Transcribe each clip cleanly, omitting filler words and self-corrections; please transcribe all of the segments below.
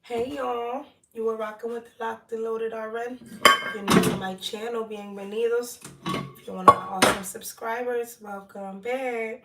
Hey y'all, you were rocking with the Loc'd N Loaded RN. If you're new to my channel, bienvenidos. If you're one of my awesome subscribers, welcome back.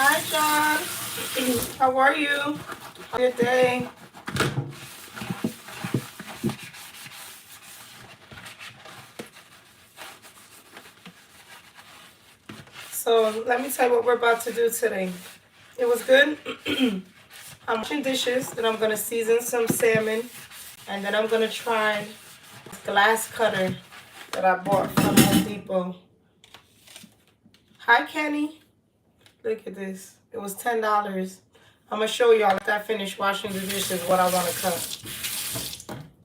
Hi John, how are you? How's your day? So let me tell you what we're about to do today. It was good. I'm washing dishes, then I'm gonna season some salmon, and then I'm gonna try this glass cutter that I bought from Home Depot. Hi Kenny, look at this. It was $10. I'm gonna show y'all after I finish washing the dishes what I want to cut.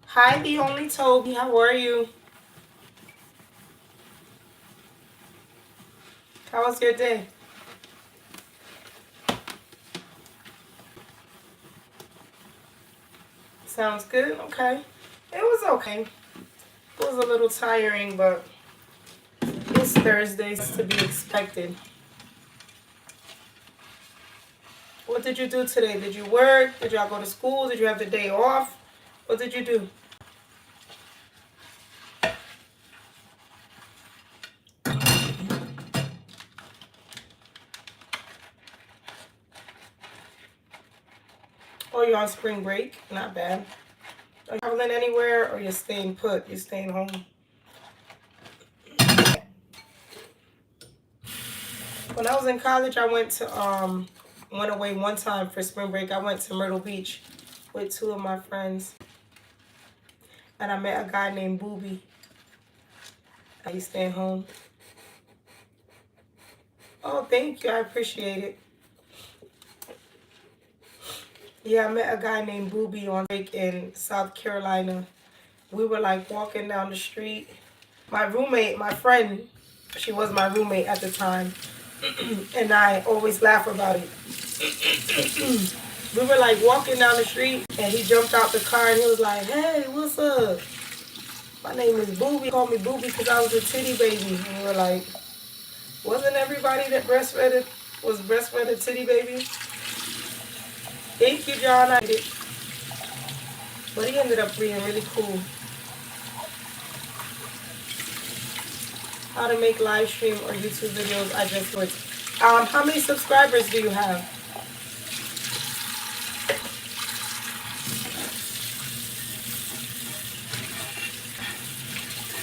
Hi, the only Toby. How are you? How was your day? Sounds good. Okay. It was okay. It was a little tiring, but it's Thursday, so to be expected. What did you do today? Did you work? Did y'all go to school? Did you have the day off? What did you do? Oh, you're on spring break? Not bad. Are you traveling anywhere or you're staying put? You're staying home? When I was in college, I went away one time for spring break. I went to Myrtle Beach with two of my friends. And I met a guy named Booby. He's staying home. Oh, thank you. I appreciate it. Yeah, I met a guy named Booby on break in South Carolina. We were like walking down the street. My roommate, my friend, she was my roommate at the time. And I always laugh about it. We were like walking down the street and he jumped out the car and he was like, "Hey, what's up? My name is Booby." He called me Booby because I was a titty baby. And we were like, wasn't everybody that was breastfed a titty baby? Thank you, John. I did it. But he ended up being really cool. How to make live stream or YouTube videos. I just would. How many subscribers do you have?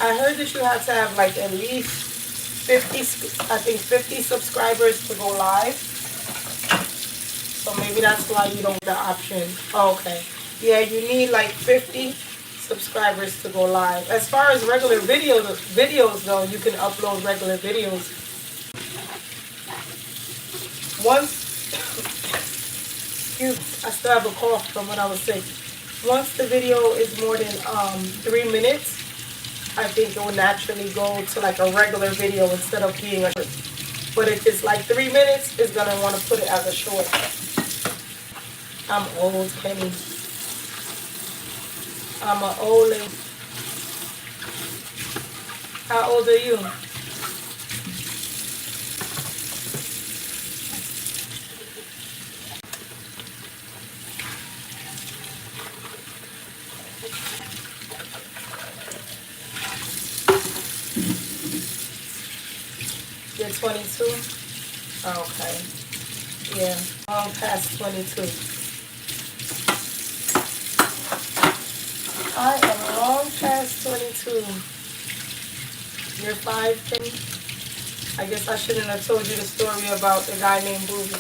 I heard that you have to have like at least 50, I think 50 subscribers to go live. So maybe that's why you don't get the option. Oh, okay. Yeah, you need like 50 subscribers to go live. As far as regular videos though, you can upload regular videos. Once, excuse me, I still have a cough from when I was sick. Once the video is more than 3 minutes, I think it will naturally go to like a regular video instead of being a short. But if it's like 3 minutes, it's gonna want to put it as a short. I'm old, Kenny. I'm an old lady. How old are you? You're 22? Okay. Yeah, long past 22. I am long past 22. You're 5, Kenny? I guess I shouldn't have told you the story about the guy named Booby.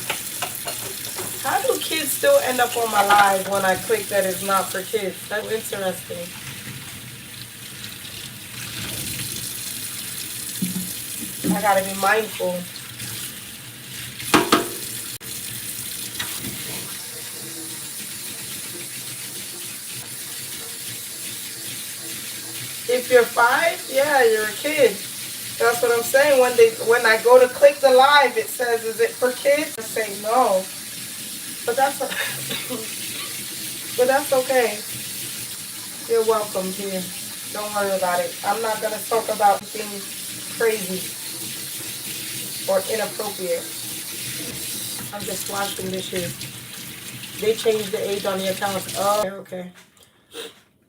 How do kids still end up on my live when I click that it's not for kids? That's interesting. I gotta be mindful. If you're 5, yeah, you're a kid. That's what I'm saying. When I go to click the live, it says, "Is it for kids?" I say no. But that's but that's okay. You're welcome, dear. Don't worry about it. I'm not gonna talk about things crazy or inappropriate. I'm just washing dishes. They changed the age on the accounts. Oh, okay.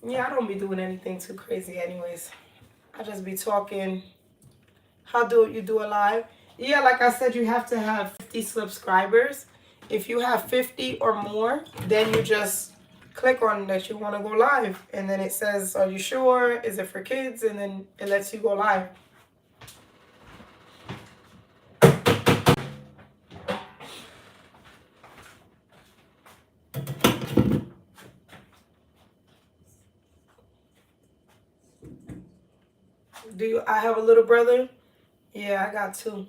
Yeah, I don't be doing anything too crazy anyways. I just be talking. How do you do a live? Yeah, like I said, you have to have 50 subscribers. If you have 50 or more, then you just click on that you want to go live. And then it says, are you sure? Is it for kids? And then it lets you go live. I have a little brother? Yeah, I got 2.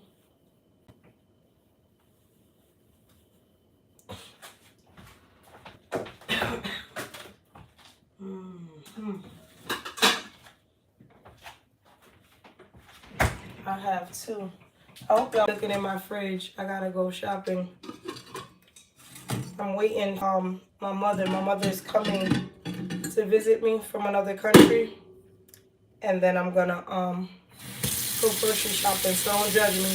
I have 2. I hope y'all looking in my fridge. I gotta go shopping. I'm waiting. My mother's coming to visit me from another country, and then I'm gonna go grocery shopping. So don't judge me.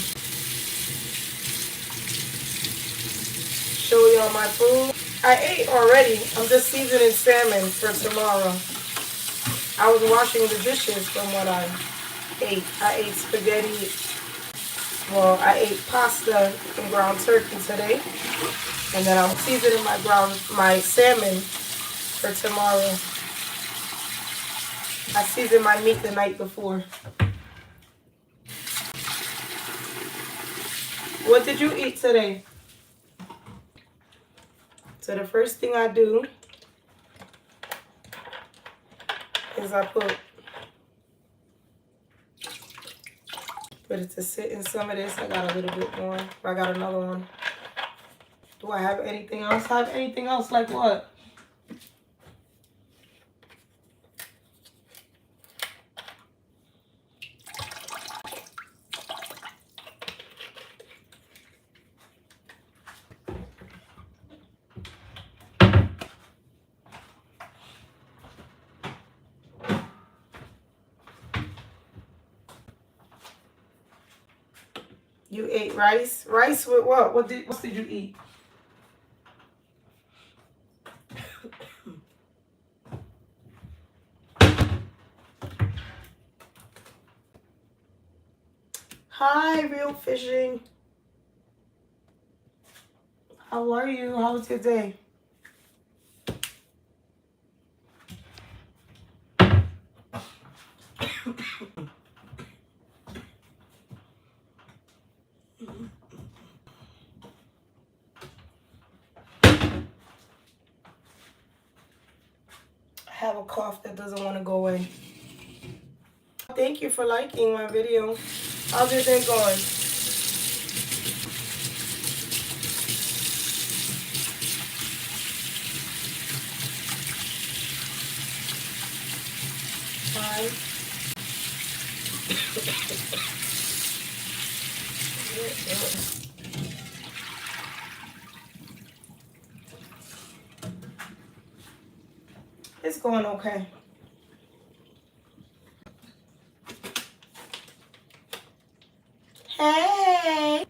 Show y'all my food. I ate already. I'm just seasoning salmon for tomorrow. I was washing the dishes from what I ate. I ate spaghetti. Well, I ate pasta and ground turkey today. And then I'm seasoning my salmon for tomorrow. I seasoned my meat the night before. What did you eat today? So the first thing I do is I put it to sit in some of this. I got a little bit more. I got another one. Do I have anything else? Have anything else like what? You ate rice? Rice with what? What did you eat? Hi, Real Fishing. How are you? How was your day? I have a cough that doesn't want to go away. Thank you for liking my video. How's your day going? Fine. It's going okay. Hey!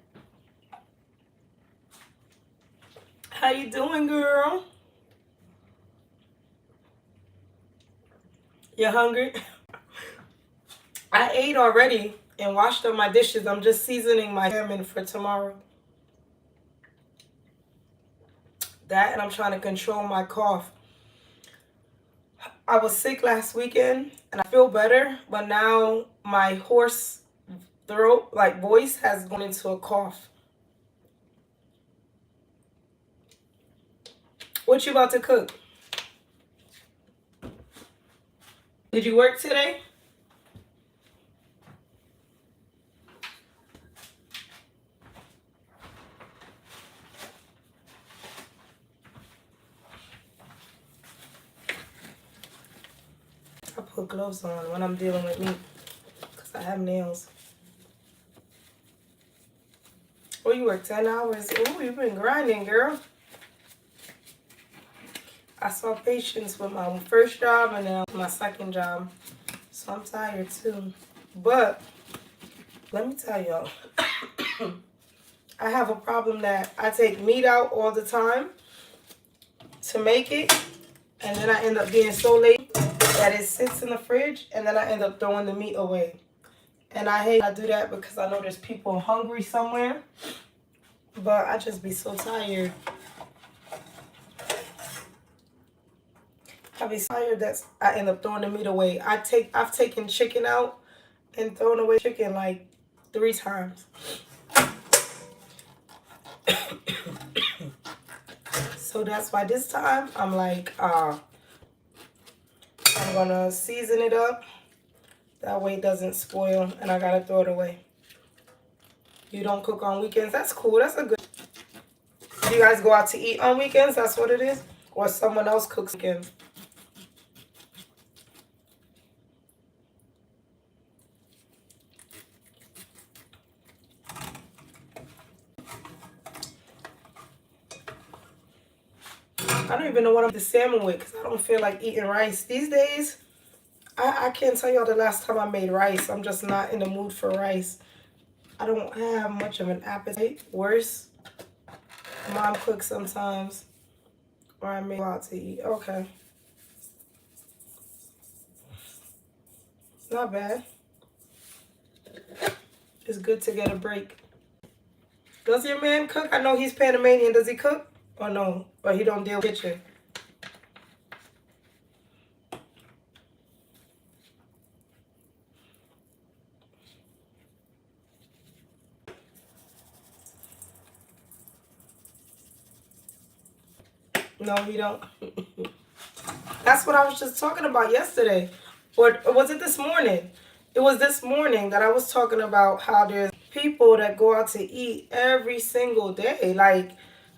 How you doing, girl? You hungry? I ate already and washed up my dishes. I'm just seasoning my salmon for tomorrow. That, and I'm trying to control my cough. I was sick last weekend and I feel better, but now my hoarse throat, like voice, has gone into a cough. What you about to cook? Did you work today? I put gloves on when I'm dealing with meat because I have nails. Oh, you work 10 hours. Oh, you've been grinding, girl. I saw patients with my first job and then my second job. So I'm tired too. But let me tell y'all, I have a problem that I take meat out all the time to make it. And then I end up being so late that it sits in the fridge. And then I end up throwing the meat away. And I hate I do that because I know there's people hungry somewhere. But I just be so tired. I be tired that I end up throwing the meat away. I've taken chicken out and thrown away chicken like 3 times. So that's why this time I'm like, I'm gonna season it up. That way it doesn't spoil and I gotta throw it away. You don't cook on weekends? That's cool. That's a good. Do you guys go out to eat on weekends? That's what it is? Or someone else cooks weekends? I don't even know what I'm the salmon with because I don't feel like eating rice. These days, I can't tell y'all the last time I made rice. I'm just not in the mood for rice. I don't have much of an appetite. Worse, mom cooks sometimes. Or I make out to eat. Okay. Not bad. It's good to get a break. Does your man cook? I know he's Panamanian. Does he cook? Or no? Or he don't deal with kitchen? No, he don't. That's what I was just talking about yesterday. Or was it this morning? It was this morning that I was talking about how there's people that go out to eat every single day. Like,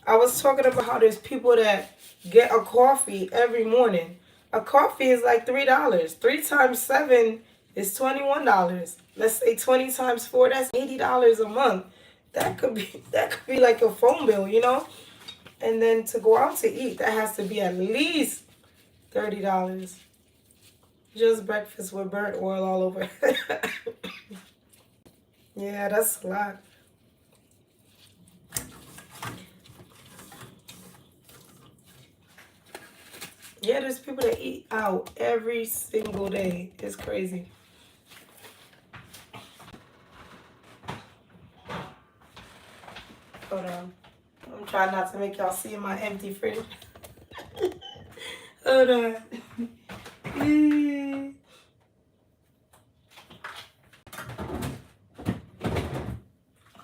I was talking about how there's people that get a coffee every morning. A coffee is like $3. 3 times 7 is $21. Let's say 20 times 4, that's $80 a month. That could be like a phone bill, you know? And then to go out to eat, that has to be at least $30. Just breakfast with burnt oil all over. Yeah, that's a lot. Yeah, there's people that eat out every single day. It's crazy. Hold on. I'm trying not to make y'all see my empty fridge. Hold on.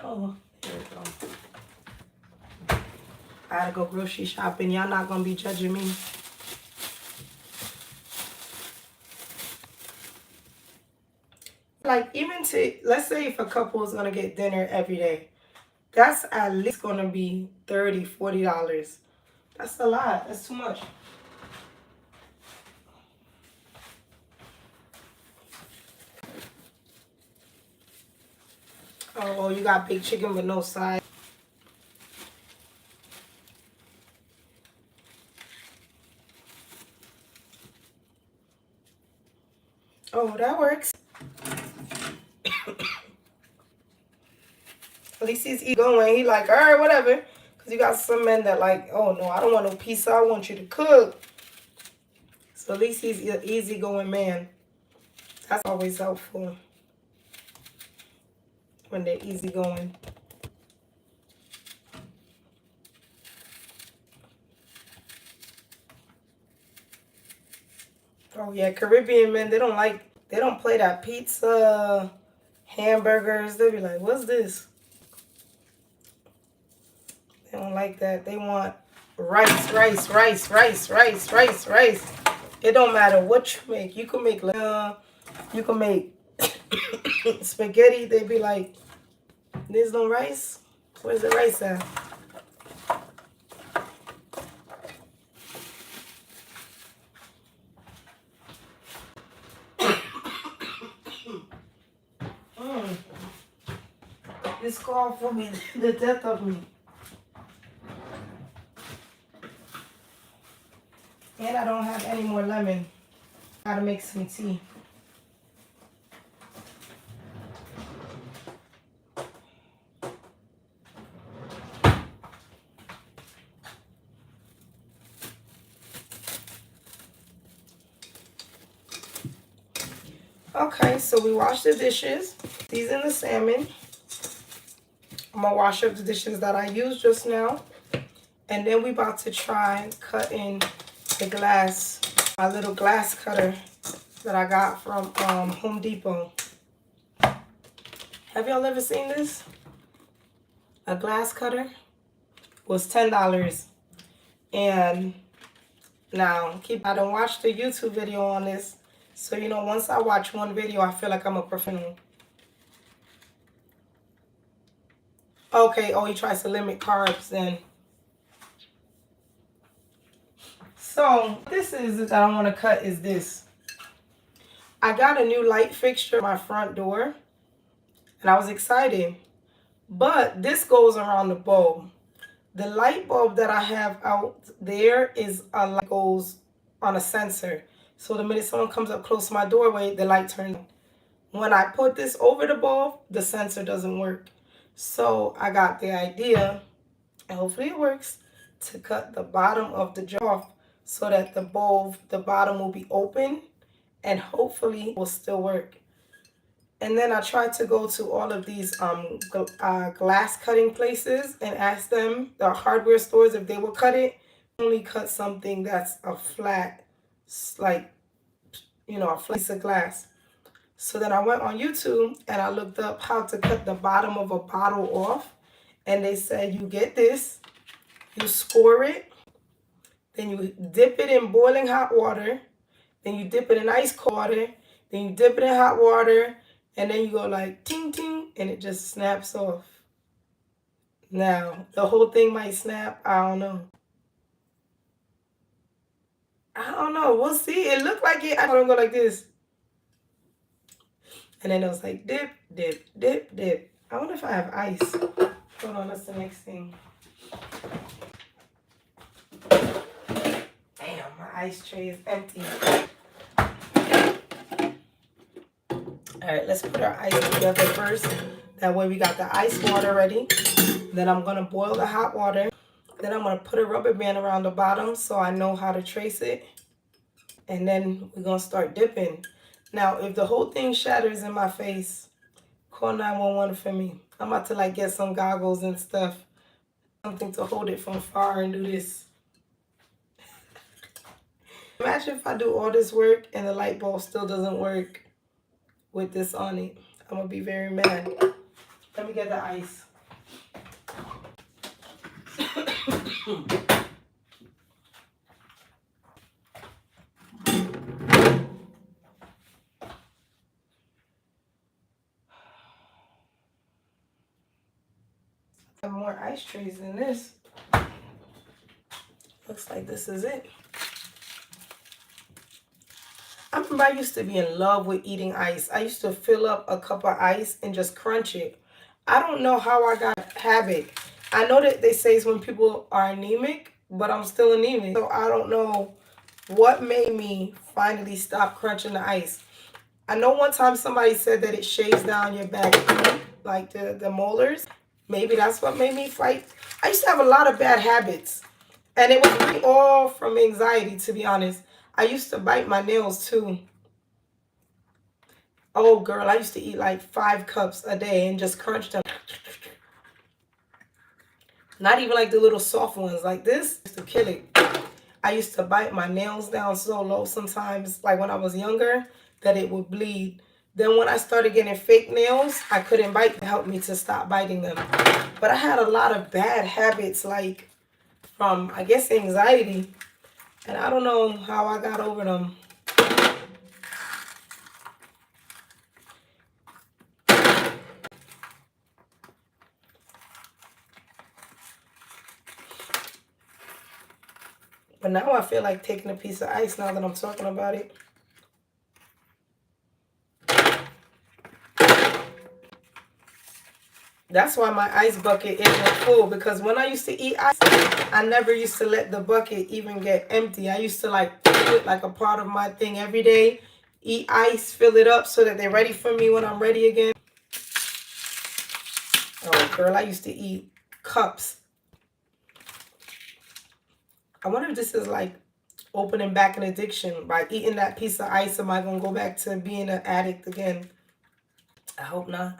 Oh, there we go. I gotta go grocery shopping. Y'all not gonna be judging me. Like, even to, let's say if a couple is gonna get dinner every day, that's at least gonna be $30, $40. That's a lot. That's too much. Oh, you got big chicken with no side. Oh, that works. At least he's going. He like, all right, whatever. Because you got some men that like, oh, no, I don't want no pizza. I want you to cook. So at least he's an easygoing man. That's always helpful when they're easygoing. Oh, yeah, Caribbean men, they don't play that pizza, hamburgers. They be like, what's this? They don't like that. They want rice, rice, rice, rice, rice, rice, rice. It don't matter what you make. You can make you can make spaghetti. They be like, there's no rice? Where's the rice at? This call for me, the death of me. And I don't have any more lemon. Gotta make some tea. Okay, so we washed the dishes. Season the salmon. I'm gonna wash up the dishes that I used just now. And then we about to try cutting the glass, my little glass cutter that I got from Home Depot. Have y'all ever seen this? A glass cutter was $10. And now, I done watched a YouTube video on this. So, you know, once I watch one video, I feel like I'm a professional. Okay, oh, he tries to limit carbs then. So, this is that I want to cut is this. I got a new light fixture at my front door. And I was excited. But this goes around the bulb. The light bulb that I have out there is a light goes on a sensor. So the minute someone comes up close to my doorway, the light turns on. When I put this over the bulb, the sensor doesn't work. So I got the idea, and hopefully it works, to cut the bottom of the jar off so that the bulb, the bottom will be open, and hopefully it will still work. And then I tried to go to all of these glass cutting places and ask them, the hardware stores, if they will cut it. Only cut something that's a flat, like, you know, a flat piece of glass. So then I went on YouTube and I looked up how to cut the bottom of a bottle off. And they said, you get this, you score it, then you dip it in boiling hot water, then you dip it in ice cold water, then you dip it in hot water, and then you go like ting ting, and it just snaps off. Now, the whole thing might snap, I don't know. I don't know. We'll see. It looked like it. I don't go like this. And then it was like dip, dip, dip, dip. I wonder if I have ice. Hold on, that's the next thing. Damn, my ice tray is empty. All right, let's put our ice together first. That way we got the ice water ready. Then I'm going to boil the hot water. Then I'm going to put a rubber band around the bottom so I know how to trace it. And then we're going to start dipping. Now, if the whole thing shatters in my face, call 911 for me. I'm about to like get some goggles and stuff. Something to hold it from far and do this. Imagine if I do all this work and the light bulb still doesn't work with this on it. I'm gonna be very mad. Let me get the ice. I have more ice trays than this. Looks like this is it. I remember I used to be in love with eating ice. I used to fill up a cup of ice and just crunch it. I don't know how I got a habit. I know that they say it's when people are anemic, but I'm still anemic. So I don't know what made me finally stop crunching the ice. I know one time somebody said that it shaves down your back teeth, like the molars. Maybe that's what made me fight. I used to have a lot of bad habits. And it was really all from anxiety, to be honest. I used to bite my nails too. Oh, girl, I used to eat like 5 cups a day and just crunch them. Not even like the little soft ones like this. I used to kill it. I used to bite my nails down so low sometimes, like when I was younger, that it would bleed. Then when I started getting fake nails, I couldn't bite to help me to stop biting them. But I had a lot of bad habits, like from, I guess, anxiety. And I don't know how I got over them. But now I feel like taking a piece of ice now that I'm talking about it. That's why my ice bucket isn't full, because when I used to eat ice, I never used to let the bucket even get empty. I used to like do it like a part of my thing every day. Eat ice, fill it up so that they're ready for me when I'm ready again. Oh, girl, I used to eat cups. I wonder if this is like opening back an addiction. By eating that piece of ice, am I going to go back to being an addict again? I hope not.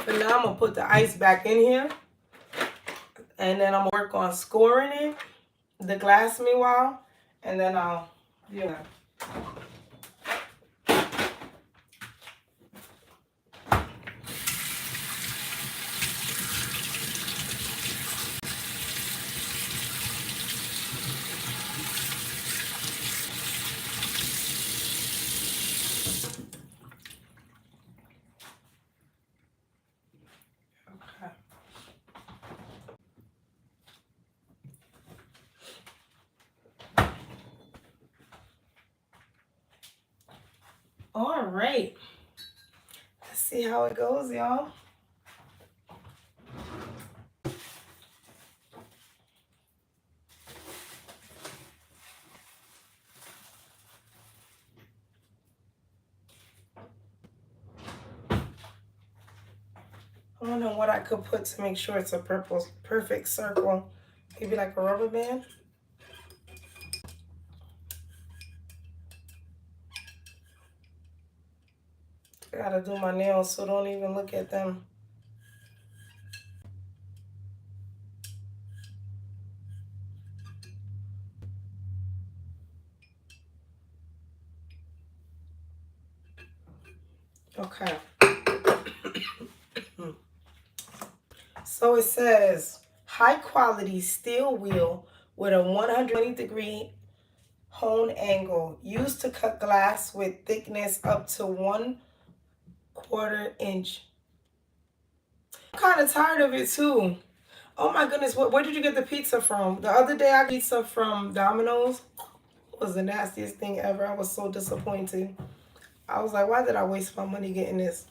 But now I'm going to put the ice back in here. And then I'm going to work on scoring it, the glass meanwhile. And then I'll do that. All right. Let's see how it goes, y'all. I don't know what I could put to make sure it's a perfect circle. Maybe like a rubber band. I gotta do my nails, so don't even look at them. Okay. So it says high quality steel wheel with a 120-degree hone angle. Used to cut glass with thickness up to 1/4 inch. I'm kind of tired of it too. Oh my goodness, where did you get the pizza from? The other day I got pizza from Domino's. It was the nastiest thing ever. I was so disappointed. I was like, why did I waste my money getting this?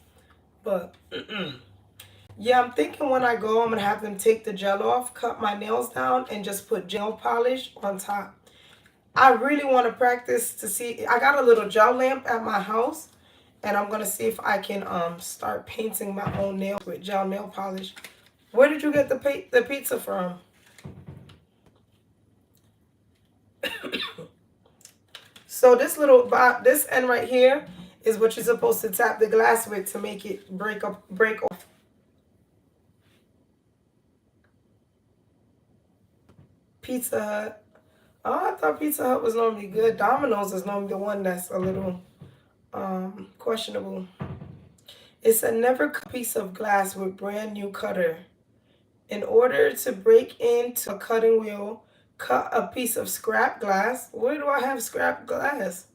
But yeah, I'm thinking when I go, I'm gonna have them take the gel off, cut my nails down, and just put gel polish on top. I really want to practice to see. I got a little gel lamp at my house, and I'm gonna see if I can start painting my own nails with gel nail polish. Where did you get the pizza from? So this end right here is what you're supposed to tap the glass with to make it break off. Pizza Hut. Oh, I thought Pizza Hut was normally good. Domino's is normally the one that's a little questionable. It's a never cut piece of glass with brand new cutter. In order to break into a cutting wheel, cut a piece of scrap glass. Where do I have scrap glass?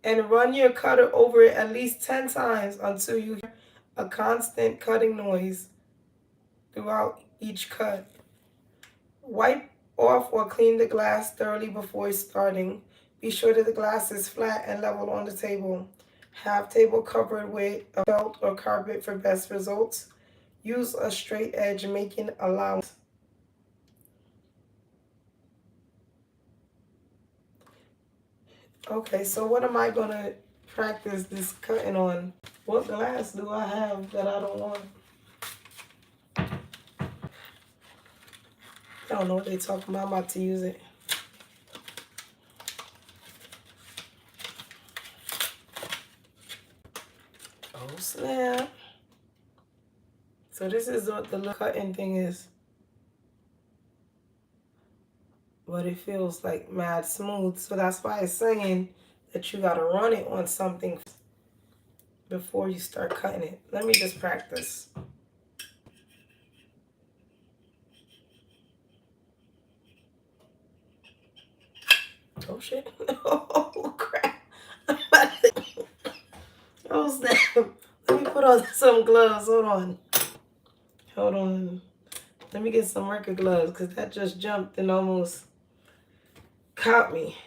And run your cutter over it at least 10 times until you hear a constant cutting noise throughout each cut. Wipe off or clean the glass thoroughly before starting. Be sure that the glass is flat and level on the table. Have table covered with a felt or carpet for best results. Use a straight edge, making allowance. Okay, so what am I going to practice this cutting on? What glass do I have that I don't want? I don't know what they're talking about. I'm about to use it. Oh, snap. So this is what the little cutting thing is. But it feels like mad smooth. So that's why it's saying that you got to run it on something before you start cutting it. Let me just practice. Oh, shit. Oh, crap. Oh, snap. Let me put on some gloves. Hold on. Hold on. Let me get some worker gloves because that just jumped and almost caught me.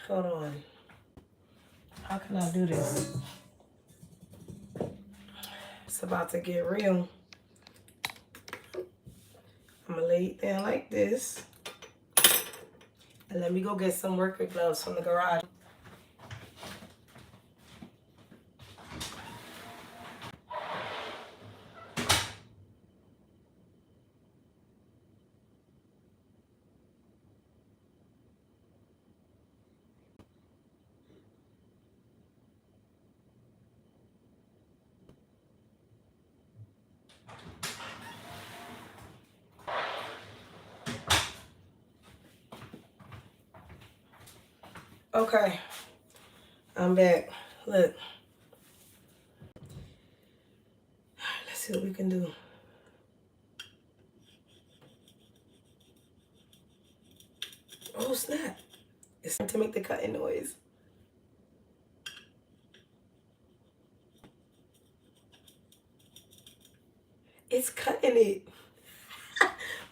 Hold on. How can I do this? It's about to get real. I'm going to lay it down like this. And let me go get some worker gloves from the garage. Okay, I'm back. Look. Let's see what we can do. Oh, snap. It's time to make the cutting noise. It's cutting it.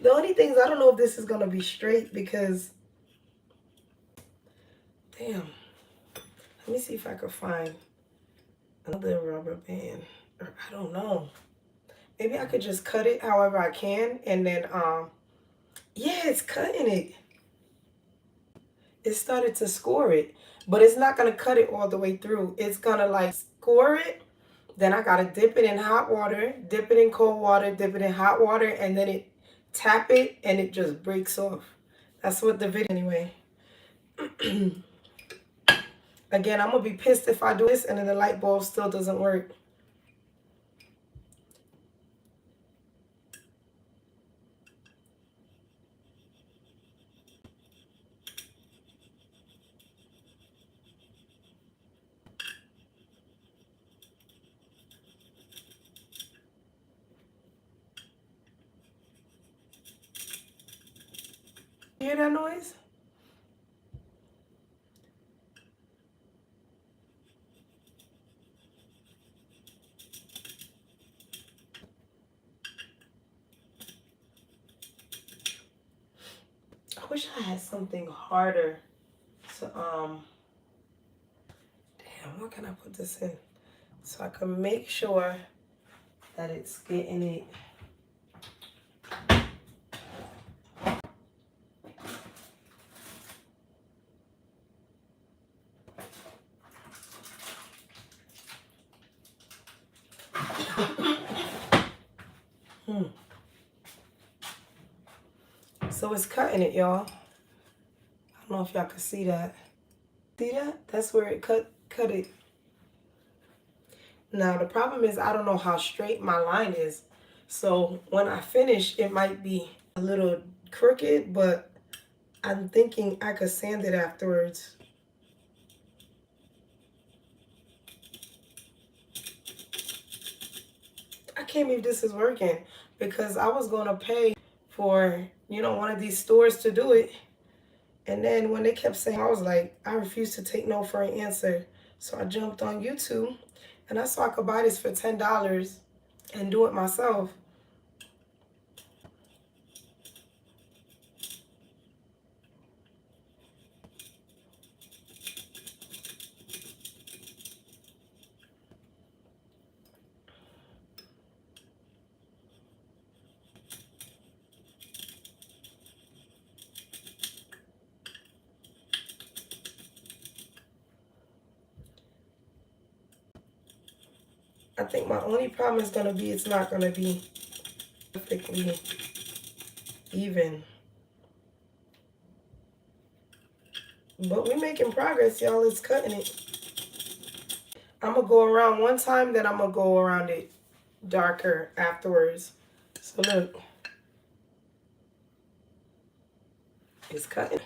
The only thing is I don't know if this is going to be straight because... Damn. Let me see if I can find another rubber band. Or I don't know. Maybe I could just cut it however I can and then, yeah, it's cutting it. It started to score it, but it's not going to cut it all the way through. It's going to like score it. Then I got to dip it in hot water, dip it in cold water, dip it in hot water, and then it tap it and it just breaks off. That's what the video anyway. Again, I'm going to be pissed if I do this and then the light bulb still doesn't work. You hear that noise? wish I had something harder to, damn, what can I put this in? So I can make sure that it's getting it. So it's cutting it, y'all. I don't know if y'all can see that. See that? That's where it cut it. Now the problem is I don't know how straight my line is. So when I finish, it might be a little crooked, but I'm thinking I could sand it afterwards. I can't believe this is working because I was going to pay for, you know, one of these stores to do it. And then when they kept saying, I was like, I refuse to take no for an answer. So I jumped on YouTube and I saw I could buy this for $10 and do it myself. I think my only problem is going to be it's not going to be perfectly even. But we're making progress, y'all. It's cutting it. I'm going to go around one time, then I'm going to go around it darker afterwards. So look. It's cutting.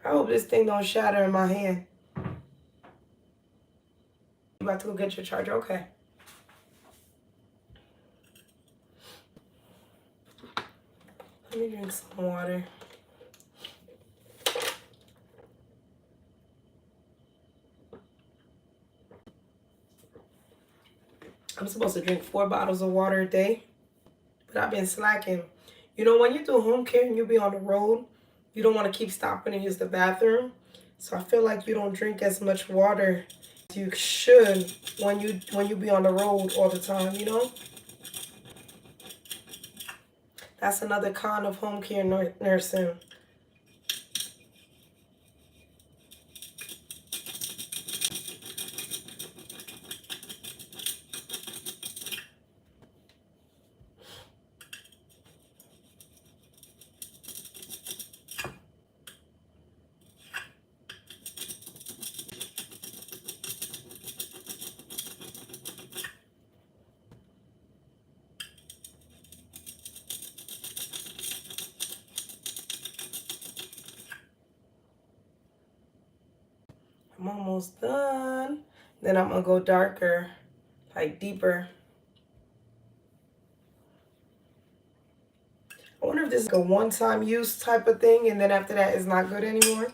I hope this thing don't shatter in my hand. You about to go get your charger? Okay. Let me drink some water. I'm supposed to drink 4 bottles of water a day, but I've been slacking. You know, when you do home care and you be on the road, you don't want to keep stopping and use the bathroom. So I feel like you don't drink as much water as you should when you be on the road all the time, you know? That's another con of home care nursing. I'm almost done. Then I'm going to go darker, like deeper. I wonder if this is like a one-time use type of thing, and then after that it's not good anymore.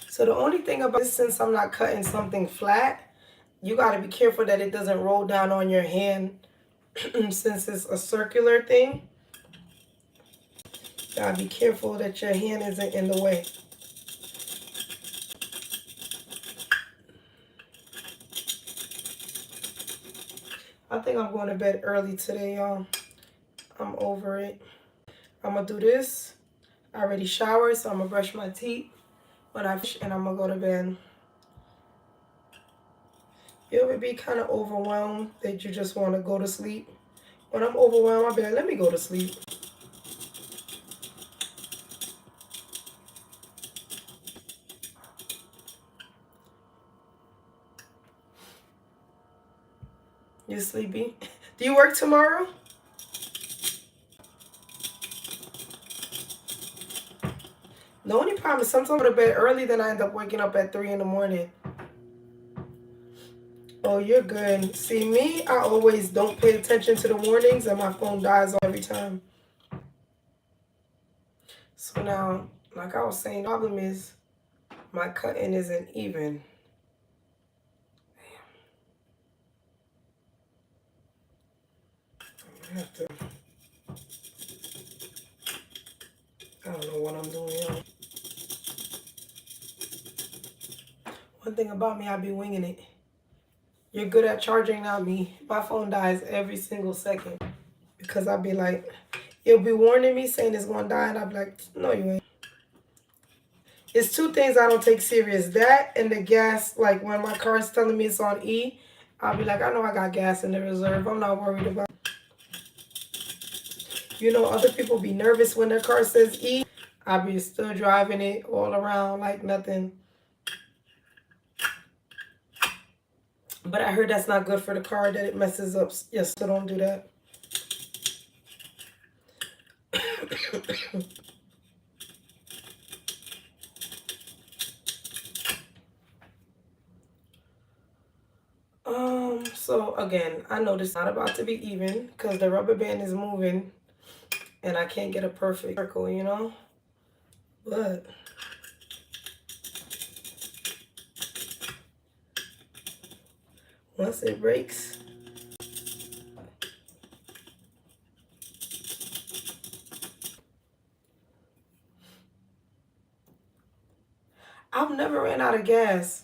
So the only thing about this, since I'm not cutting something flat, you got to be careful that it doesn't roll down on your hand since it's a circular thing. You got to be careful that your hand isn't in the way. I think I'm going to bed early today, y'all. I'm over it. I'm going to do this. I already showered, so I'm going to brush my teeth when I finish, and I'm going to go to bed. You ever be kind of overwhelmed that you just want to go to sleep? When I'm overwhelmed, I'll be like, let me go to sleep. You sleepy? Do you work tomorrow? The only problem is sometimes I go to bed early, then I end up waking up at 3 in the morning. Oh, you're good. See, me, I always don't pay attention to the warnings and my phone dies every time. So now, like I was saying, the problem is my cutting isn't even. I have to. I don't know what I'm doing, y'all. One thing about me, I be winging it. You're good at charging, not me. My phone dies every single second. Because I'll be like, you'll be warning me saying it's going to die, and I'll be like, no, you ain't. It's two things I don't take serious. That and the gas, like when my car's telling me it's on E, I'll be like, I know I got gas in the reserve. I'm not worried about it. You know, other people be nervous when their car says E. I'll be still driving it all around like nothing. But I heard that's not good for the car, that it messes up. Yes, so don't do that. So again, I know this is not about to be even because the rubber band is moving and I can't get a perfect circle, you know? But once it breaks, I've never ran out of gas.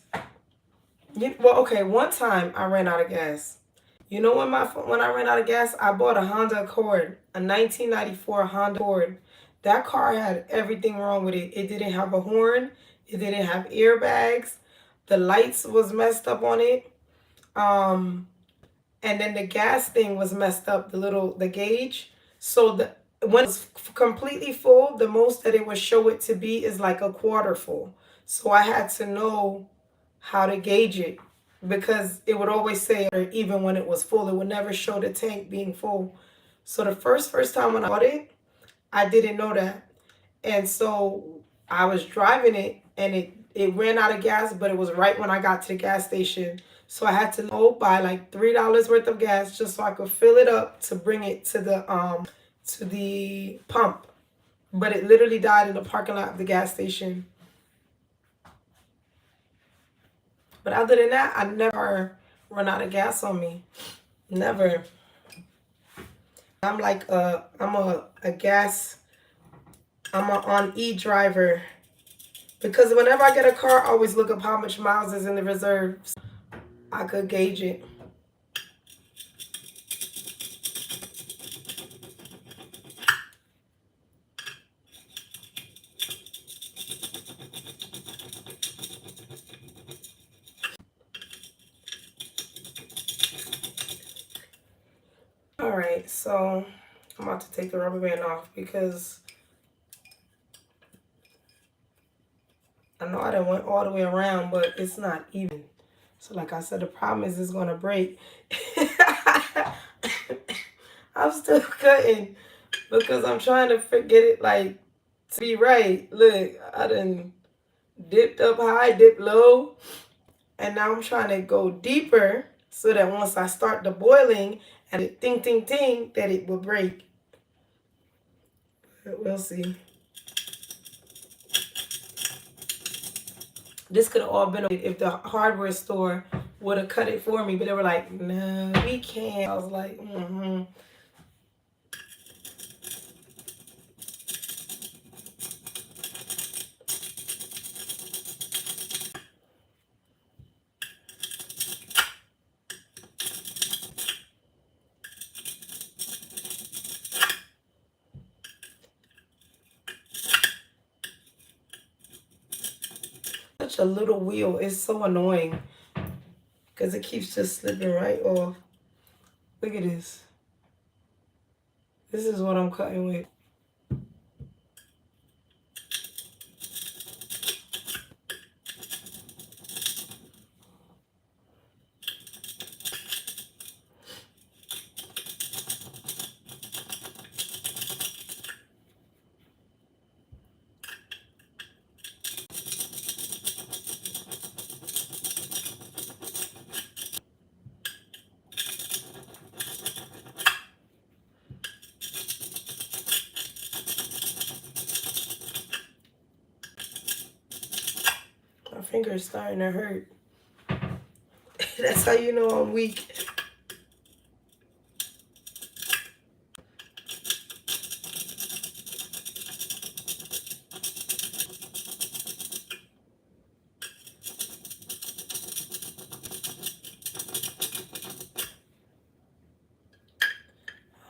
Well, okay, one time I ran out of gas. You know when I ran out of gas, I bought a Honda Accord, a 1994 Honda Accord. That car had everything wrong with it. It didn't have a horn. It didn't have airbags. The lights was messed up on it. And then the gas thing was messed up, the gauge. So when it's completely full, the most that it would show it to be is like a quarter full. So I had to know how to gauge it because it would always say, or even when it was full, it would never show the tank being full. So the first time when I bought it, I didn't know that. And so I was driving it and it ran out of gas, but it was right when I got to the gas station. So I had to go buy like $3 worth of gas just so I could fill it up to bring it to the pump. But it literally died in the parking lot of the gas station. But other than that, I never run out of gas on me. Never. I'm like I'm on E driver. Because whenever I get a car, I always look up how much miles is in the reserves. I could gauge it. Alright, so I'm about to take the rubber band off because I know I done went all the way around, but it's not even. So like I said, the problem is it's going to break. I'm still cutting because I'm trying to get it like to be right. Look, I done dipped up high, dipped low, and now I'm trying to go deeper so that once I start the boiling and it ting ting ting, that it will break. But we'll see. This could have all been if the hardware store would have cut it for me, but they were like, no, we can't. I was like, Such a little wheel is so annoying because it keeps just slipping right off. Look at this. This is what I'm cutting with. finger's starting to hurt. That's how you know I'm weak.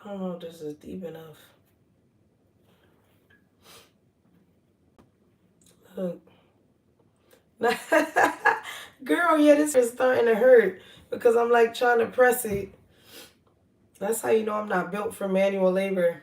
I don't know if this is deep enough. Look. Girl, yeah, this is starting to hurt because I'm like trying to press it. That's how you know I'm not built for manual labor.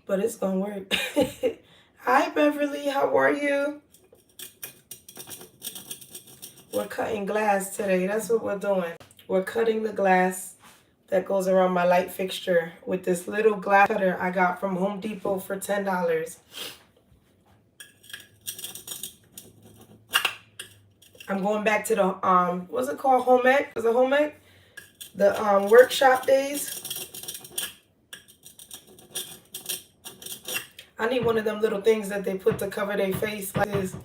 But it's gonna work. Hi, Beverly. How are you? We're cutting glass today. That's what we're doing. We're cutting the glass that goes around my light fixture with this little glass cutter I got from Home Depot for $10. I'm going back to the what's it called? Home Ec? Is it Home Ec? The workshop days. I need one of them little things that they put to cover their face like this.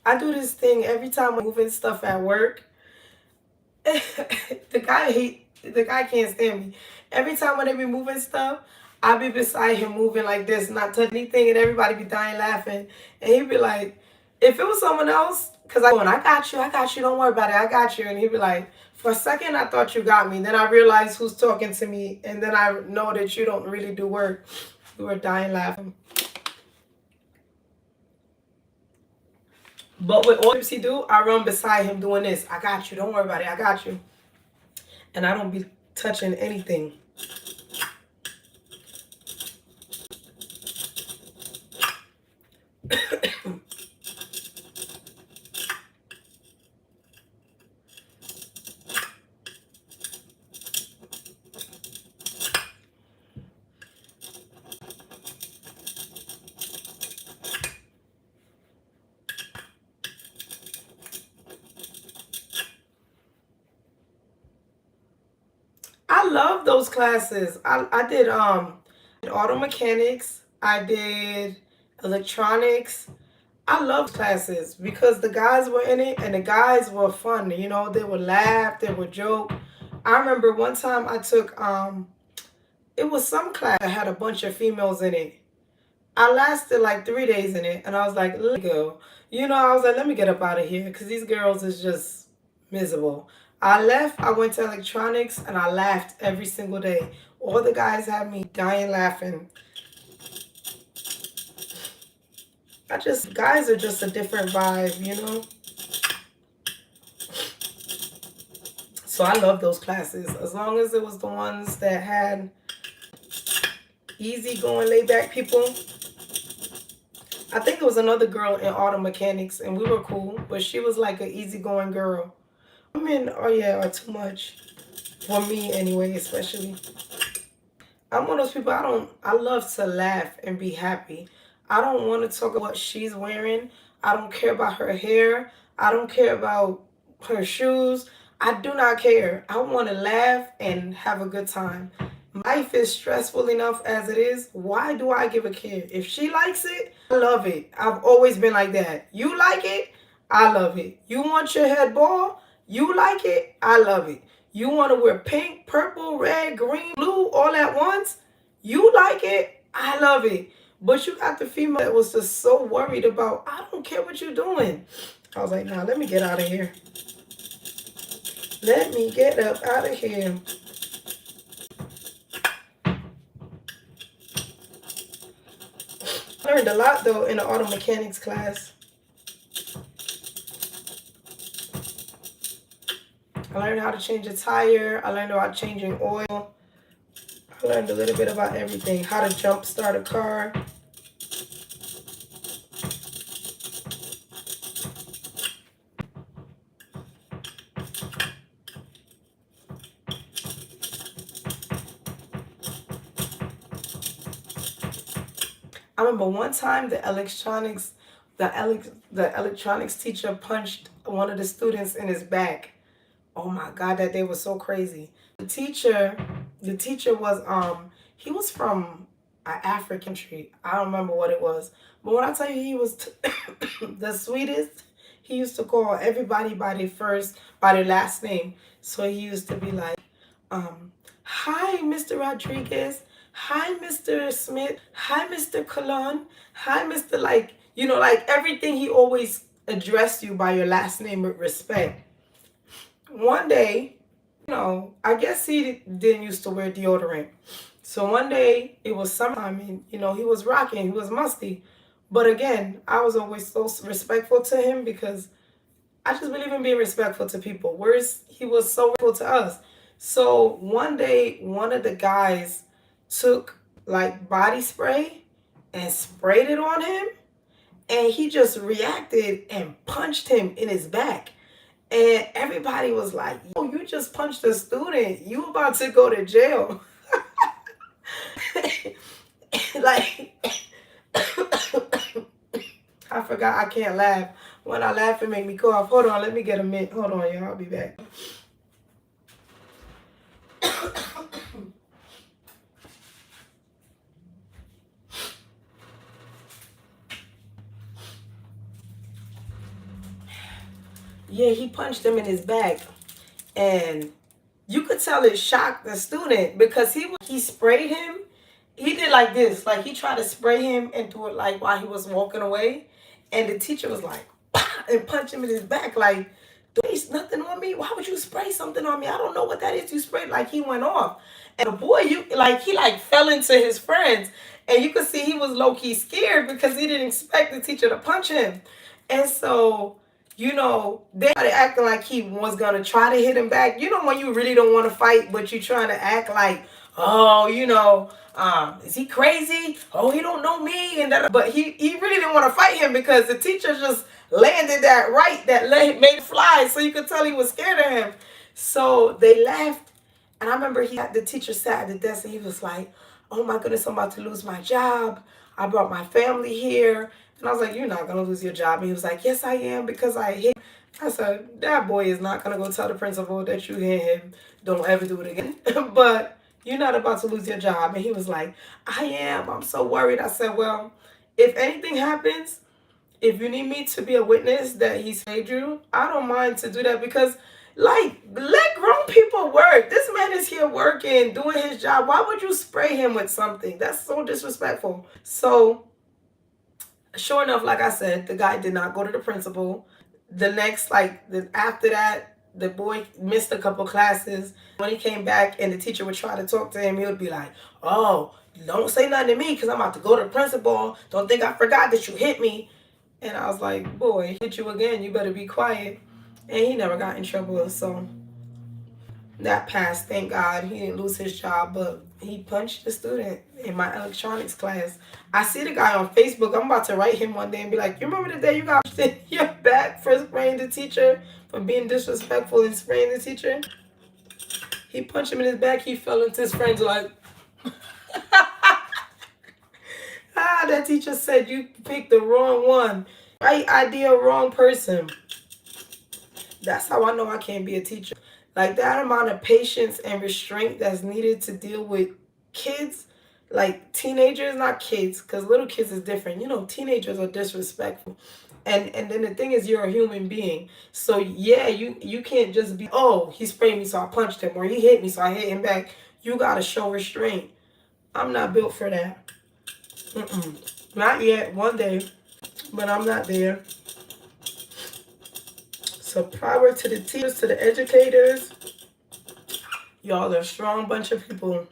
I do this thing every time I'm moving stuff at work. The guy can't stand me. Every time when they be moving stuff, I be beside him moving like this, not touching anything, and everybody be dying laughing. And he'd be like, if it was someone else, because I got you, don't worry about it, I got you. And he'd be like, for a second I thought you got me. Then I realized who's talking to me, and then I know that you don't really do work. We were dying laughing. But with all he do, I run beside him doing this. I got you, don't worry about it, I got you. And I don't be touching anything. I love those classes. I did auto mechanics. I did electronics. I love classes because the guys were in it and the guys were fun. You know, they would laugh, they would joke. I remember one time I took it was some class that had a bunch of females in it. I lasted like 3 days in it and I was like, let me go. You know, I was like, let me get up out of here because these girls is just miserable. I left, I went to electronics, and I laughed every single day. All the guys had me dying laughing. Guys are just a different vibe, you know? So I love those classes. As long as it was the ones that had easygoing, laid-back people. I think it was another girl in auto mechanics, and we were cool, but she was like an easygoing girl. Women are too much for me anyway, especially. I'm one of those people, I love to laugh and be happy. I don't want to talk about what she's wearing. I don't care about her hair. I don't care about her shoes. I do not care. I want to laugh and have a good time. Life is stressful enough as it is. Why do I give a care? If she likes it, I love it. I've always been like that. You like it? I love it. You want your head bald? You like it? I love it. You want to wear pink, purple, red, green, blue all at once? You like it? I love it. But you got the female that was just so worried about, I don't care what you're doing. I was like, nah, let me get out of here. Let me get up out of here. I learned a lot, though, in the auto mechanics class. I learned how to change a tire. I learned about changing oil. I learned a little bit about everything. How to jump start a car. I remember one time the electronics teacher punched one of the students in his back. Oh my God, that day was so crazy. The teacher was he was from an African country. I don't remember what it was. But when I tell you he was the sweetest, he used to call everybody by their last name. So he used to be like, hi, Mr. Rodriguez. Hi, Mr. Smith. Hi, Mr. Colon. Hi, Mr. Like everything, he always addressed you by your last name with respect. One day, I guess he didn't used to wear deodorant. So one day, it was summertime, and, he was rocking, he was musty. But again, I was always so respectful to him because I just believe in being respectful to people. Whereas he was so respectful to us. So one day, one of the guys took like body spray and sprayed it on him, and he just reacted and punched him in his back. And everybody was like, yo, you just punched a student. You about to go to jail. Like, I forgot I can't laugh. When I laugh, it make me cough. Hold on, let me get a minute. Hold on, y'all. I'll be back. Yeah, he punched him in his back. And you could tell it shocked the student because he sprayed him. He did like this. Like, he tried to spray him and do it like while he was walking away. And the teacher was like, "Pah," and punch him in his back. Like, there's nothing on me. Why would you spray something on me? I don't know what that is. You sprayed. Like, he went off. And the boy, he fell into his friends. And you could see he was low-key scared because he didn't expect the teacher to punch him. And so, they started acting like he was going to try to hit him back. When you really don't want to fight, but you're trying to act like, oh, is he crazy? Oh, he don't know me. But he really didn't want to fight him because the teacher just landed that right that made it fly. So you could tell he was scared of him. So they laughed. And I remember the teacher sat at the desk and he was like, oh my goodness, I'm about to lose my job. I brought my family here. And I was like, you're not going to lose your job. And he was like, yes, I am, because I hit. I said, that boy is not going to go tell the principal that you hit him. Don't ever do it again. But you're not about to lose your job. And he was like, I am. I'm so worried. I said, well, if anything happens, if you need me to be a witness that he sprayed you, I don't mind to do that because, let grown people work. This man is here working, doing his job. Why would you spray him with something? That's so disrespectful. So, sure enough, like I said, the guy did not go to the principal. After that, the boy missed a couple classes. When he came back and the teacher would try to talk to him, he would be like, oh, don't say nothing to me because I'm about to go to the principal. Don't think I forgot that you hit me. And I was like, boy, hit you again. You better be quiet. And he never got in trouble. So that passed, thank God. He didn't lose his job, but he punched the student in my electronics class. I see the guy on Facebook. I'm about to write him one day and be like, you remember the day you got punched in your back for spraying the teacher, for being disrespectful and spraying the teacher? He punched him in his back. He fell into his friends like, that teacher said you picked the wrong one. Right idea, wrong person. That's how I know I can't be a teacher. Like, that amount of patience and restraint that's needed to deal with kids, like teenagers, not kids, because little kids is different. Teenagers are disrespectful. And then the thing is, you're a human being. So yeah, you can't just be, oh, he sprayed me so I punched him, or he hit me so I hit him back. You gotta show restraint. I'm not built for that. Not yet. One day. But I'm not there. So power to the teachers, to the educators. Y'all are a strong bunch of people.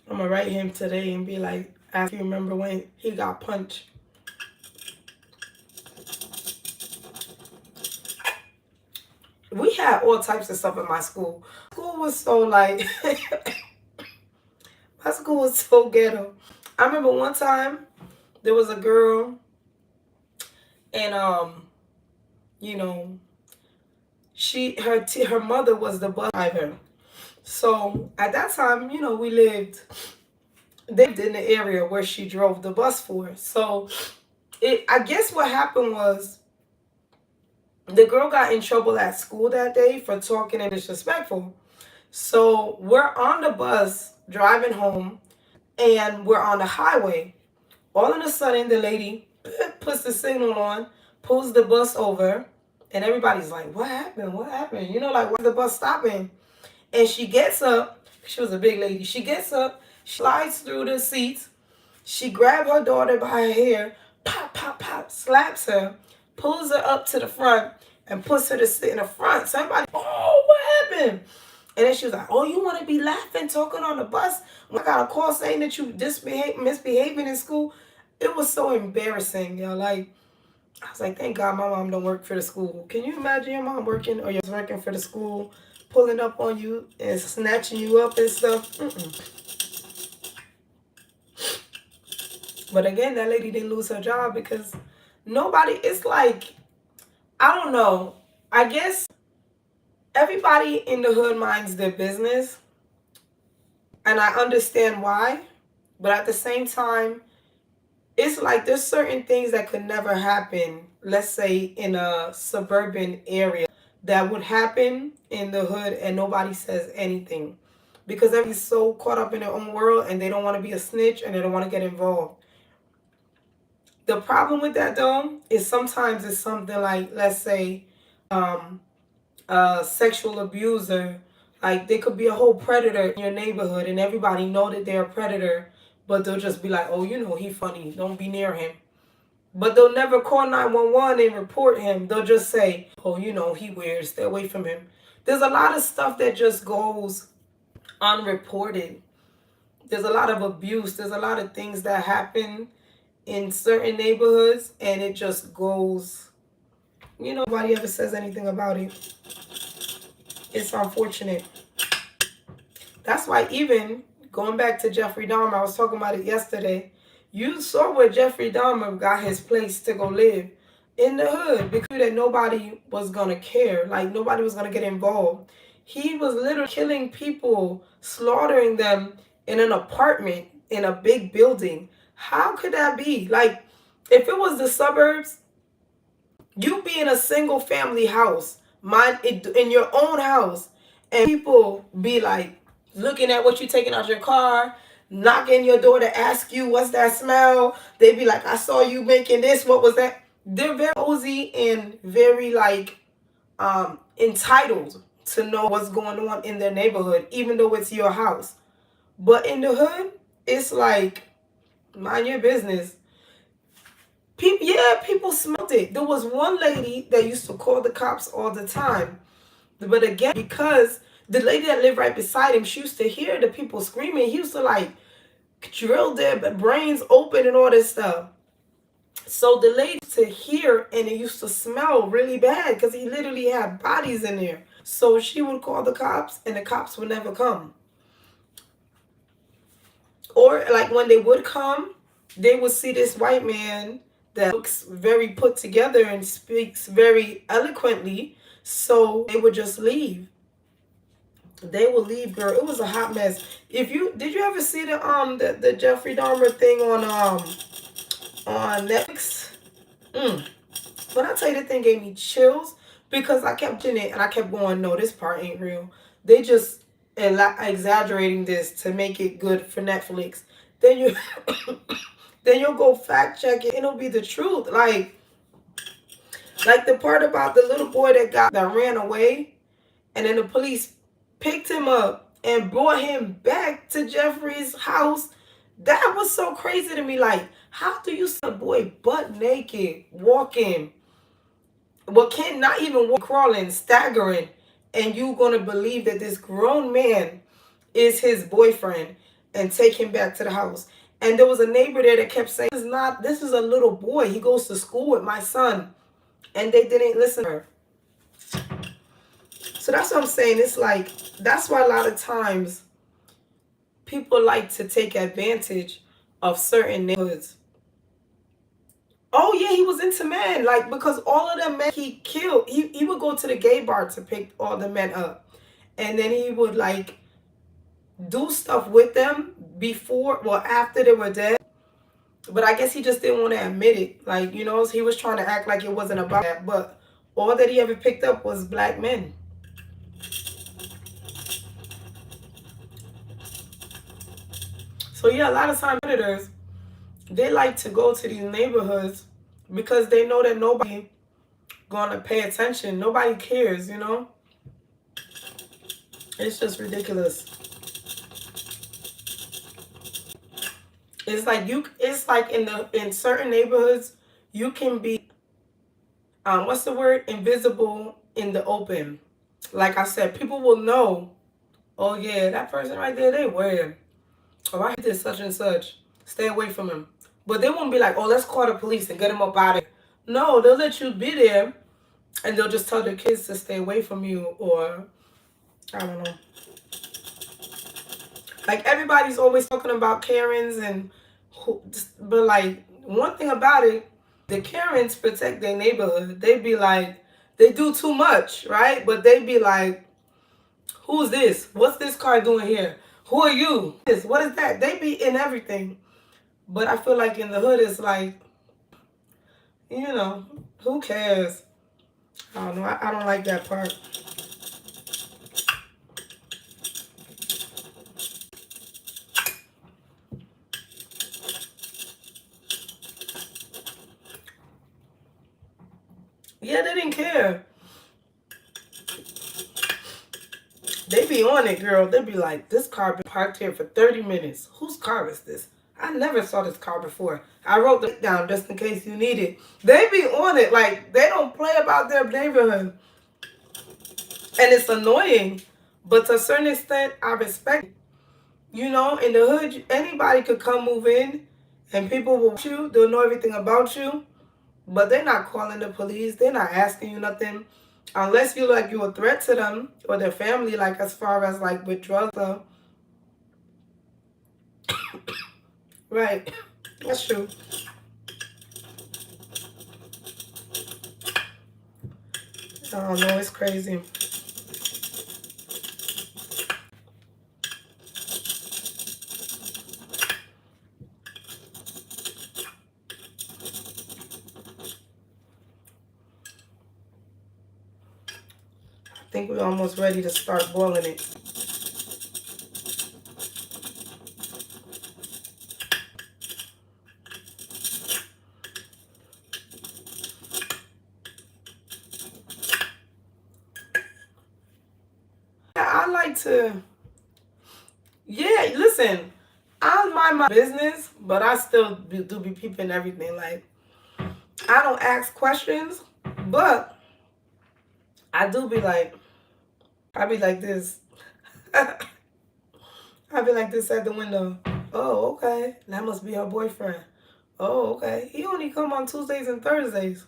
I'm going to write him today and be like, ask you remember when he got punched. We had all types of stuff in my school. School was so my school was so ghetto. I remember one time there was a girl and, Her mother was the bus driver. So at that time, you know, they lived in the area where she drove the bus for. So I guess what happened was the girl got in trouble at school that day for talking and disrespectful. So we're on the bus driving home and we're on the highway. All of a sudden, the lady puts the signal on, pulls the bus over, and everybody's like, "What happened? What happened?" You know, like, why's the bus stopping? And she gets up. She was a big lady. She gets up, slides through the seats. She grabbed her daughter by her hair, pop, pop, pop, slaps her, pulls her up to the front, and puts her to sit in the front. So everybody, oh, what happened? And then she was like, "Oh, you want to be laughing, talking on the bus? I got a call saying that you misbehaving in school." It was so embarrassing, yo. Like, I was like, thank God my mom don't work for the school. Can you imagine your mom working or you're working for the school, pulling up on you and snatching you up and stuff? But again, that lady didn't lose her job because it's like, I don't know. I guess everybody in the hood minds their business. And I understand why. But at the same time, it's like there's certain things that could never happen, let's say in a suburban area, that would happen in the hood and nobody says anything. Because everybody's so caught up in their own world and they don't want to be a snitch and they don't want to get involved. The problem with that though is sometimes it's something like, let's say, a sexual abuser. Like, there could be a whole predator in your neighborhood and everybody know that they're a predator, but they'll just be like, "Oh, you know, he funny, don't be near him." But they'll never call 911 and report him. They'll just say, "Oh, you know, he weird, stay away from him." There's a lot of stuff that just goes unreported. There's a lot of abuse. There's a lot of things that happen in certain neighborhoods and it just goes, you know, nobody ever says anything about it. It's unfortunate. That's why, even going back to Jeffrey Dahmer, I was talking about it yesterday. You saw where Jeffrey Dahmer got his place to go live, in the hood, because that nobody was going to care. Like, nobody was going to get involved. He was literally killing people, slaughtering them in an apartment, in a big building. How could that be? Like, if it was the suburbs, you be in a single family house, in your own house, and people be like looking at what you're taking out your car, knocking your door to ask you, "What's that smell?" They be like, "I saw you making this. What was that?" They're very cozy and very like entitled to know what's going on in their neighborhood, even though it's your house. But in the hood, it's like, mind your business. People smelled it. There was one lady that used to call the cops all the time. But again, because the lady that lived right beside him, she used to hear the people screaming. He used to like drill their brains open and all this stuff. So the lady used to hear and it used to smell really bad because he literally had bodies in there. So she would call the cops and the cops would never come. Or like when they would come, they would see this white man that looks very put together and speaks very eloquently, so they would just leave. They will leave, girl. It was a hot mess. Did you ever see the Jeffrey Dahmer thing on Netflix? When I tell you, the thing gave me chills because I kept in it and I kept going, "No, this part ain't real." They just exaggerating this to make it good for Netflix. Then you then you'll go fact check it and it'll be the truth. Like the part about the little boy that ran away, and then the police picked him up and brought him back to Jeffrey's house. That was so crazy to me. Like, how do you see a boy butt naked walking? Well, can't not even walk, crawling, staggering, and you gonna believe that this grown man is his boyfriend and take him back to the house? And there was a neighbor there that kept saying, this is a little boy. He goes to school with my son. And they didn't listen to her. So that's what I'm saying. It's like, that's why a lot of times people like to take advantage of certain neighborhoods. Oh yeah, he was into men, like, because all of the men he killed, he would go to the gay bar to pick all the men up, and then he would like do stuff with them before, well, after they were dead. But I guess he just didn't want to admit it. Like, you know, he was trying to act like it wasn't about that. But all that he ever picked up was black men. So yeah, a lot of time predators, they like to go to these neighborhoods because they know that nobody gonna pay attention. Nobody cares, you know? It's just ridiculous. It's like in certain neighborhoods, you can be what's the word? Invisible in the open. Like I said, people will know, oh yeah, that person right there, they weird. Oh, I did such and such. Stay away from him. But they won't be like, oh, let's call the police and get him up out of here. No, they'll let you be there and they'll just tell their kids to stay away from you, or I don't know. Like, everybody's always talking about Karens and but like, one thing about it, the Karens protect their neighborhood. They be like, they do too much, right? But they be like, who's this? What's this car doing here? Who are you? What is that? They be in everything. But I feel like in the hood, it's like, you know, who cares? I don't know. I don't like that part. Yeah, they didn't care. They be on it, girl. They be like, this car been parked here for 30 minutes. Whose car is this? I never saw this car before. I wrote it down just in case you need it. They be on it. Like, they don't play about their neighborhood. And it's annoying. But to a certain extent, I respect it. You know, in the hood, anybody could come move in and people will watch you. They'll know everything about you. But they're not calling the police. They're not asking you nothing. Unless you like you're a threat to them or their family, like as far as like with drugs. Right. That's true. I don't know. It's crazy. I think we're almost ready to start boiling it. I like to, yeah, listen, I mind my business, but I still do be peeping everything. Like, I don't ask questions, but I do be like, I be like this. I be like this at the window. Oh, okay. That must be her boyfriend. Oh, okay. He only come on Tuesdays and Thursdays.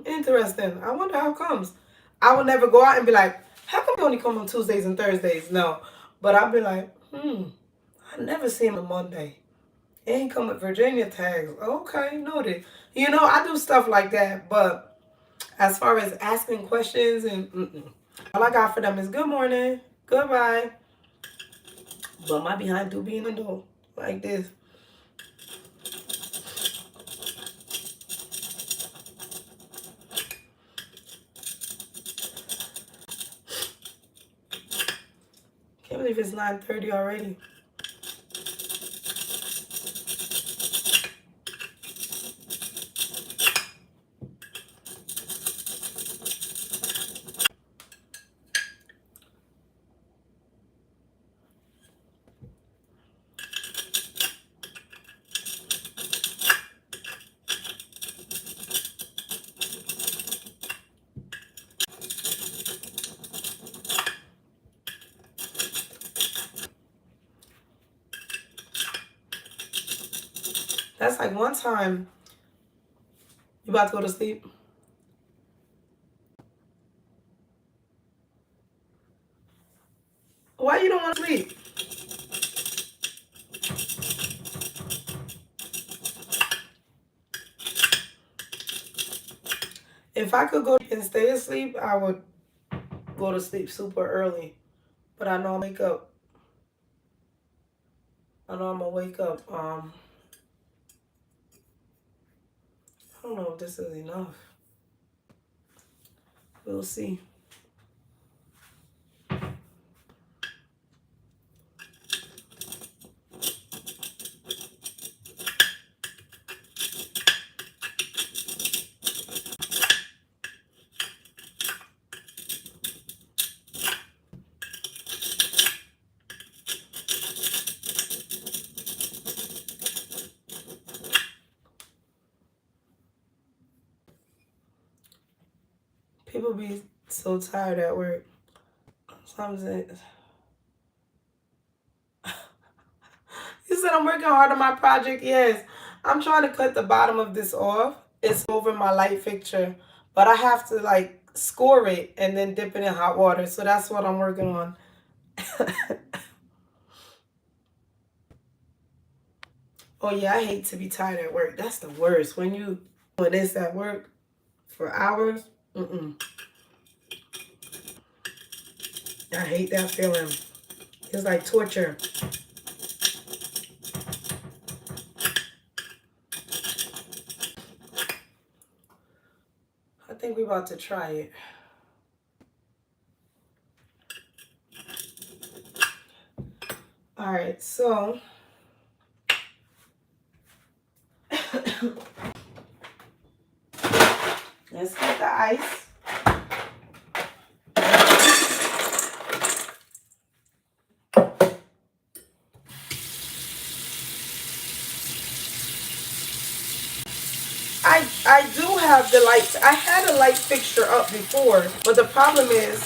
Interesting. I wonder how comes. I would never go out and be like, how come he only come on Tuesdays and Thursdays? No. But I'd be like, I never see him on Monday. And he come with Virginia tags. Okay, noted. You know, I do stuff like that. But as far as asking questions and all I got for them is good morning, goodbye. But my behind do be in the door like this. Can't believe it's 9:30 already. That's like one time. You about to go to sleep? Why you don't want to sleep? If I could go and stay asleep, I would go to sleep super early. But I know I'll wake up. I know I'm gonna wake up. I don't know if this is enough. We'll see. People be so tired at work. Sometimes you said I'm working hard on my project. Yes, I'm trying to cut the bottom of this off. It's over my light fixture, but I have to like score it and then dip it in hot water. So that's what I'm working on. Oh yeah, I hate to be tired at work. That's the worst. When you doing this at work for hours. I hate that feeling. It's like torture. I think we're about to try it. All right, so let's get the ice. I do have the light. I had a light fixture up before, but the problem is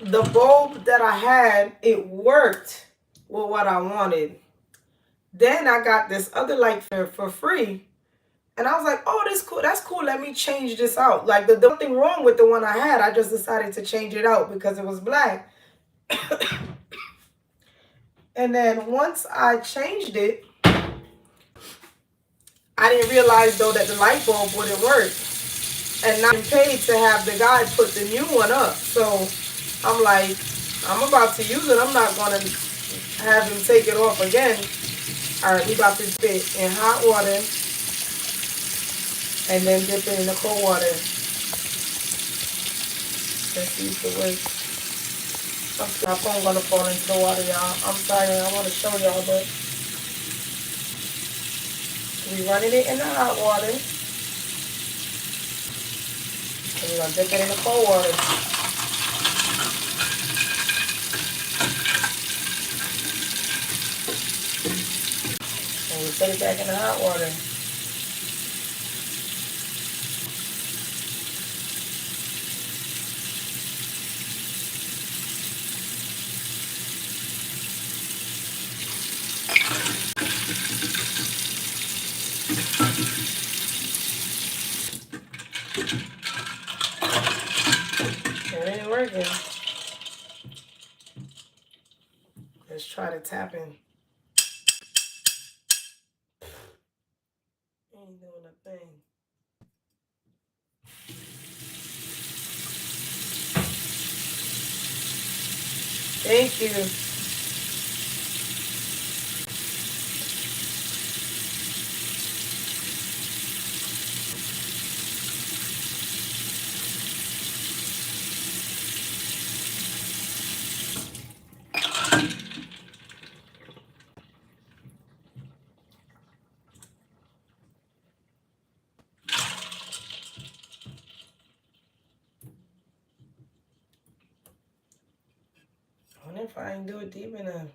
the bulb that I had, it worked with what I wanted. Then I got this other light for free. And I was like, oh, this cool. That's cool. Let me change this out. Like, there's nothing wrong with the one I had. I just decided to change it out because it was black. And then once I changed it, I didn't realize, though, that the light bulb wouldn't work. And now I'm paid to have the guy put the new one up. So I'm like, I'm about to use it. I'm not going to have him take it off again. All right, we about to dip it in hot water and then dip it in the cold water. Let's see if it works. My phone gonna fall into the water, y'all. I'm sorry, I want to show y'all, but we running it in the hot water. And we're gonna dip it in the cold water. And we put it back in the hot water. It ain't working. Let's try to tap in. Ain't doing a thing. Thank you. I wonder if I can do it deep enough.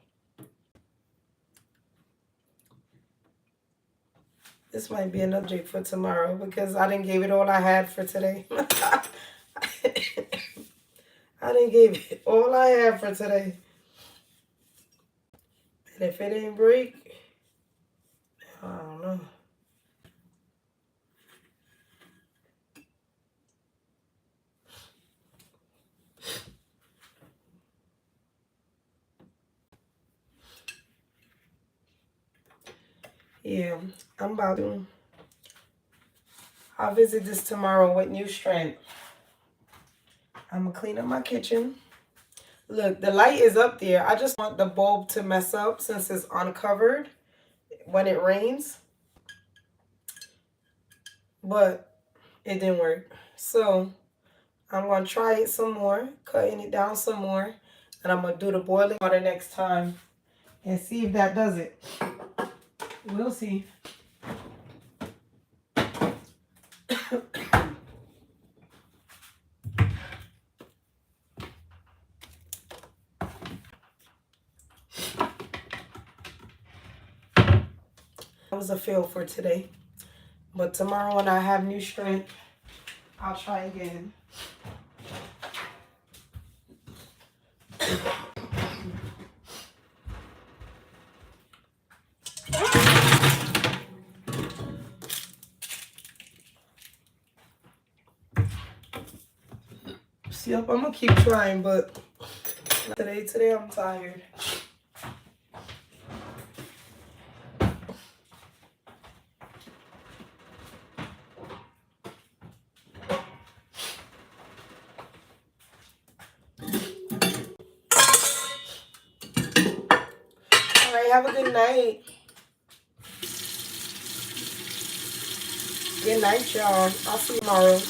This might be another object for tomorrow because I didn't give it all I had for today. I didn't give it all I had for today. And if it ain't break, I don't know. Yeah, I'm about to. I'll visit this tomorrow with new strength. I'm going to clean up my kitchen. Look, the light is up there. I just want the bulb to mess up since it's uncovered when it rains. But it didn't work. So I'm going to try it some more, cutting it down some more. And I'm going to do the boiling water next time and see if that does it. We'll see. That was a fail for today. But tomorrow when I have new strength, I'll try again. See, I'm gonna keep trying, but today I'm tired. All right, have a good night. Good night, y'all. I'll see you tomorrow.